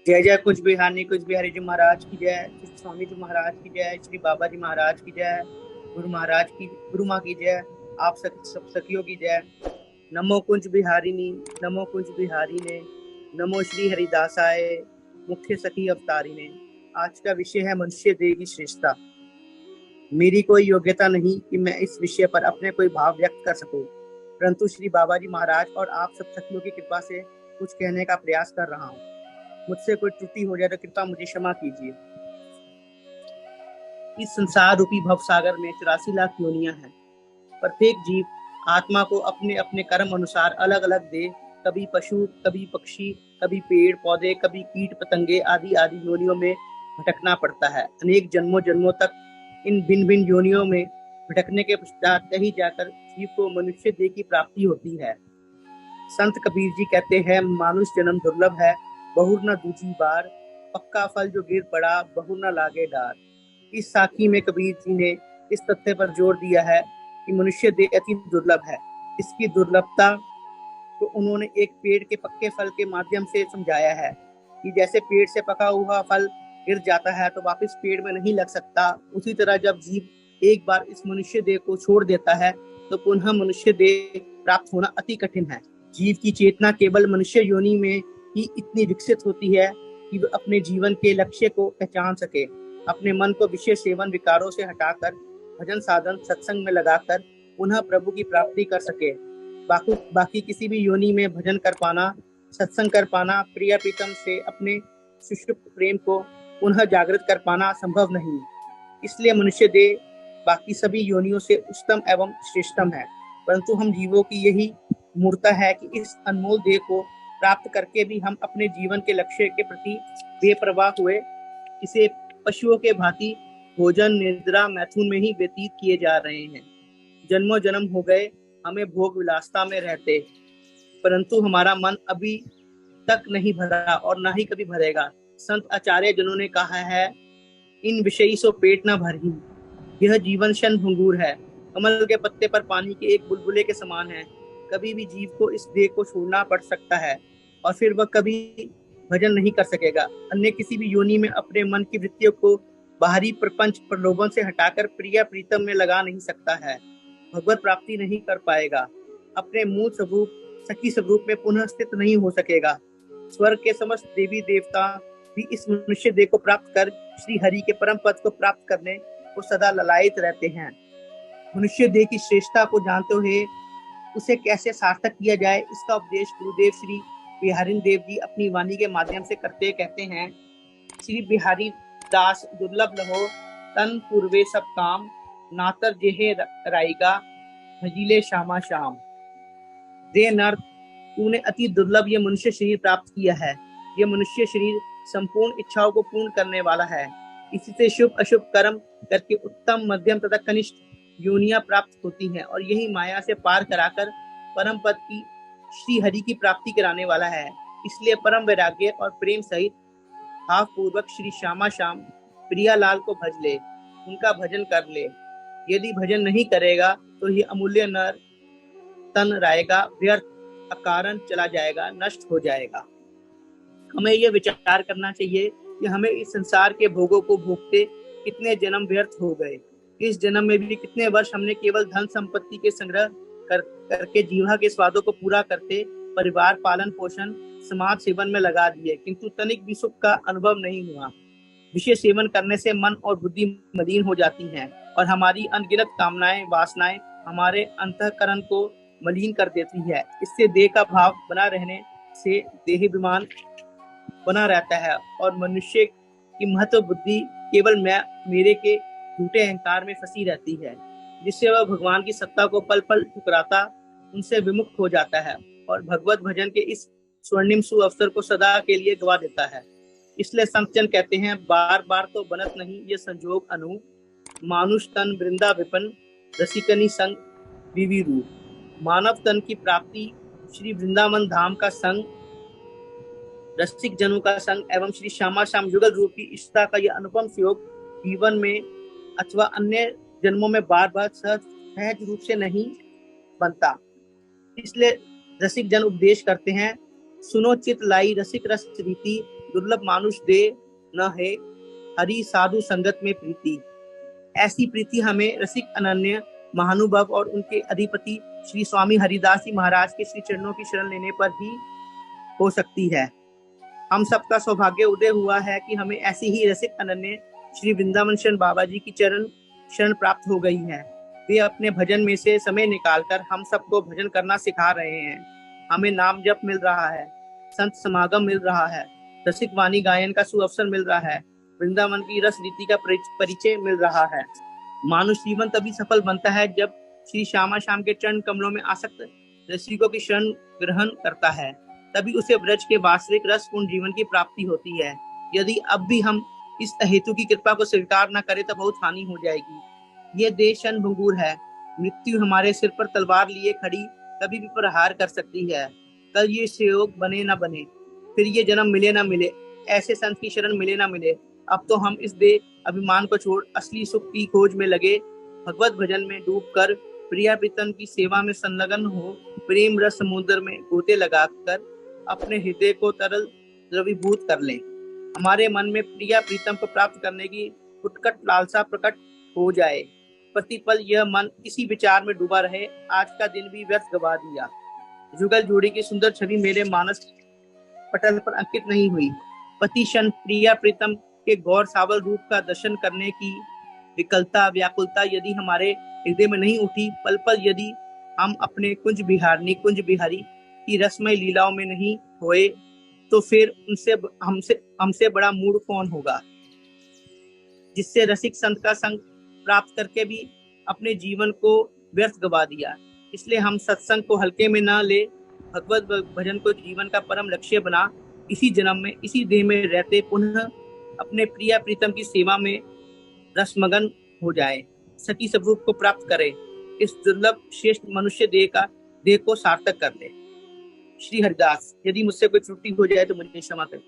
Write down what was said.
जय जय कुछ बिहारी जी महाराज की जय, श्री स्वामी जी महाराज की जय, श्री बाबा जी महाराज की जय, गुरु महाराज की, गुरु माँ की जय। आप सब सखियों की जय। नमो कुंज बिहारिनी, नमो कुंज बिहारी ने, नमो श्री हरिदासाय, मुख्य सखी अवतारी ने। आज का विषय है मनुष्य देह की श्रेष्ठता। मेरी कोई योग्यता नहीं कि मैं इस विषय पर अपने कोई भाव व्यक्त कर सकूं, परंतु श्री बाबा जी महाराज और आप सब सखियों की कृपा से कुछ कहने का प्रयास कर रहा हूँ। मुझसे कोई त्रुटि हो जाए तो कृपा मुझे क्षमा कीजिए। इस संसार रूपी भव सागर में 84 लाख योनियां हैं। प्रत्येक जीव आत्मा को अपने अपने कर्म अनुसार अलग अलग दे, कभी पशु, कभी पक्षी, कभी पेड़ पौधे, कभी कीट पतंगे आदि आदि योनियों में भटकना पड़ता है। अनेक जन्मों जन्मों तक इन भिन्न भिन्न योनियों में भटकने के पश्चात कहीं जाकर जीव को मनुष्य देह की प्राप्ति होती है। संत कबीर जी कहते हैं, मानुष जन्म दुर्लभ है, बहुर न दूजी बार, पक्का फल जो गिर पड़ा, बहुर न लागे डार। इस साखी में कबीर जी ने इस तथ्य पर जोर दिया है कि मनुष्य देह अति दुर्लभ है। इसकी दुर्लभता को उन्होंने एक पेड़ के पक्के फल के माध्यम से समझाया है कि जैसे पेड़ से पका हुआ फल गिर जाता है तो वापस पेड़ में नहीं लग सकता, उसी तरह जब जीव एक बार इस मनुष्य देह को छोड़ देता है तो पुनः मनुष्य देह प्राप्त होना अति कठिन है। जीव की चेतना केवल मनुष्य योनि में ही इतनी विकसित होती है कि वह अपने जीवन के लक्ष्य को पहचान सके, अपने मन को विषय सेवन विकारों से हटाकर भजन साधन सत्संग में लगाकर पुनः प्रभु की प्राप्ति कर सके। बाकी किसी भी योनि में भजन कर पाना, सत्संग कर पाना, प्रिय प्रीतम से अपने सुषुप्त प्रेम को पुनः जागृत कर पाना संभव नहीं। इसलिए मनुष्य देह बाकी सभी योनियों से उच्चतम एवं श्रेष्ठतम है। परंतु हम जीवों की यही मूर्ता है कि इस अनमोल देह को प्राप्त करके भी हम अपने जीवन के लक्ष्य के प्रति बेपरवाह हुए इसे पशुओं के भांति भोजन निद्रा मैथुन में ही व्यतीत किए जा रहे हैं। जन्मों जन्म हो गए हमें भोग विलासता में रहते, परंतु हमारा मन अभी तक नहीं भरा और ना ही कभी भरेगा। संत आचार्य जनों ने कहा है, इन विषयी सो पेट न भरही, यह जीवन शन भंगूर है, कमल के पत्ते पर पानी के एक बुलबुले के समान है। कभी भी जीव को इस देह को छोड़ना पड़ सकता है और फिर वह कभी भजन नहीं कर सकेगा। अन्य किसी भी योनि में अपने मन की वृत्तियों को बाहरी प्रपंच प्रलोभन से हटाकर प्रिय प्रीतम में लगा नहीं सकता है, भगवत प्राप्ति नहीं कर पाएगा, अपने मूल स्वरूप सखी स्वरूप में पुनः स्थित नहीं हो सकेगा। स्वर्ग के समस्त देवी देवता भी इस मनुष्य देह को प्राप्त कर श्री हरि के परम पद को प्राप्त करने को सदा ललायित रहते हैं। मनुष्य देह की श्रेष्ठता को जानते हुए उसे कैसे सार्थक किया जाए, इसका उपदेश गुरुदेव श्री बिहारी देव जी अपनी वाणी के माध्यम से करते कहते हैं, श्री बिहारी दास दुर्लभ लहो तन पूर्वे सब काम, नातर जेहे राइगा भजीले श्यामा श्याम। दे नर, तूने अति दुर्लभ ये मनुष्य शरीर प्राप्त किया है। यह मनुष्य शरीर संपूर्ण इच्छाओं को पूर्ण करने वाला है। इसी से शुभ अशुभ कर्म करके उत्तम मध्यम तथा कनिष्ठ योनियां प्राप्त होती हैं और यही माया से पार कराकर परम पद की श्री हरि की प्राप्ति कराने वाला है। इसलिए परम वैराग्य और प्रेम सहित भाव पूर्वक श्री श्यामा श्याम प्रियालाल को भज ले, उनका भजन कर ले। यदि भजन नहीं करेगा तो यह अमूल्य नर तन रहेगा, व्यर्थ अकारण चला जाएगा, नष्ट हो जाएगा। हमें यह विचार करना चाहिए कि हमें इस संसार के भोगों को भोगते कितने जन्म व्यर्थ हो गए। इस जन्म में भी कितने वर्ष हमने केवल धन संपत्ति के संग्रह करके जीवा के स्वादों को पूरा करते परिवार पालन पोषण समाज सेवन में लगा दिए, किंतु तनिक भी सुख का अनुभव नहीं हुआ। विषय सेवन करने से मन और बुद्धि मलिन हो जाती हैं और हमारी अनगिनत कामनाएं वासनाएं हमारे अंतःकरण को मलिन कर देती है। इससे देह का भाव बना रहने से देहाभिमान बना रहता है और मनुष्य की महत्व बुद्धि केवल मैं मेरे के झूठे अहंकार में फंसी रहती है, जिससे वह भगवान की सत्ता को पल पल ठुकराता उनसे विमुख हो जाता है और भगवत भजन के इस स्वर्णिम सुअवसर को सदा के लिए गवा देता है। इसलिए संत जन कहते हैं, बार बार तो बनत नहीं ये संजोग अनु, मानुष तन वृंदा विपन रसिकनी संग विविरू। मानव तन की प्राप्ति श्री वृंदावन धाम का संग, रसिक जनों का संग एवं श्री श्यामा श्याम युगल रूपी इष्टता का यह अनुपम संयोग जीवन में अथवा अन्य जन्मों में बार बार सहज रूप से नहीं बनता। इसलिए रसिक जन उपदेश करते हैं, सुनो चित लाई रसिक रस रीति, दुर्लभ मानुष दे न है, हरि साधु संगत में प्रीति। ऐसी प्रीति हमें रसिक अनन्य महानुभव और उनके अधिपति श्री स्वामी हरिदास जी महाराज के श्री चरणों की शरण लेने पर ही हो सकती है। हम सबका सौभाग्य उदय हुआ है कि हमें ऐसी ही रसिक अनन्य श्री वृंदावन शरण बाबा जी की शरण प्राप्त हो गई है। वे अपने भजन में से समय निकालकर हम सबको भजन करना सिखा रहे हैं। हमें नाम जप मिल रहा है, संत समागम मिल रहा है, रसिक वाणी गायन का सुअवसर मिल रहा है, वृंदावन की रस रीति का परिचय मिल रहा है। मानुष जीवन तभी सफल बनता है जब श्री श्यामा श्याम के चरण कमलों में आसक्त रसिकों की शरण ग्रहण करता है, तभी उसे ब्रज के वास्तविक रसपूर्ण जीवन की प्राप्ति होती है। यदि अब भी हम इस अहेतु की कृपा को स्वीकार न करें तो बहुत हानि हो जाएगी। ये देश क्षणभंगुर है, मृत्यु हमारे सिर पर तलवार लिए खड़ी कभी भी प्रहार कर सकती है। कल ये संयोग बने न बने, फिर ये जन्म मिले न मिले, ऐसे संत की शरण मिले न मिले। अब तो हम इस देह अभिमान को छोड़ असली सुख की खोज में लगे, भगवत भजन में डूबकर प्रिया प्रीतम की सेवा में संलग्न हो, प्रेम रस समुद्र में गोते लगाकर अपने हृदय को तरल द्रवीभूत कर लें। हमारे मन में प्रिया प्रीतम को प्राप्त करने की उत्कट लालसा प्रकट हो जाए। प्रतिपल यह मन इसी विचार में डूबा रहे। आज का दिन भी व्यर्थ गवा दिया। जुगल जोड़ी की सुंदर छवि मेरे मानस पटल पर अंकित नहीं हुई। पति क्षण प्रिया प्रीतम के गौर सावल रूप का दर्शन करने की विकलता व्याकुलता यदि हमारे हृदय में नहीं उठी, पल पल यदि हम अपने कुंज बिहारी की रसमय लीलाओं में नहीं होए, तो फिर उनसे हमसे बड़ा मूढ़ कौन होगा, जिससे रसिक संत का संग प्राप्त करके भी अपने जीवन को व्यर्थ गवा दिया। इसलिए हम सत्संग को हल्के में न ले, भगवत भजन को जीवन का परम लक्ष्य बना इसी जन्म में इसी देह में रहते पुनः अपने प्रिया प्रीतम की सेवा में रसमगन हो जाए, सती स्वरूप को प्राप्त करे, इस दुर्लभ श्रेष्ठ मनुष्य देह को सार्थक कर ले। श्री हरिदास। यदि मुझसे कोई त्रुटि हो जाए तो मुझे क्षमा करें।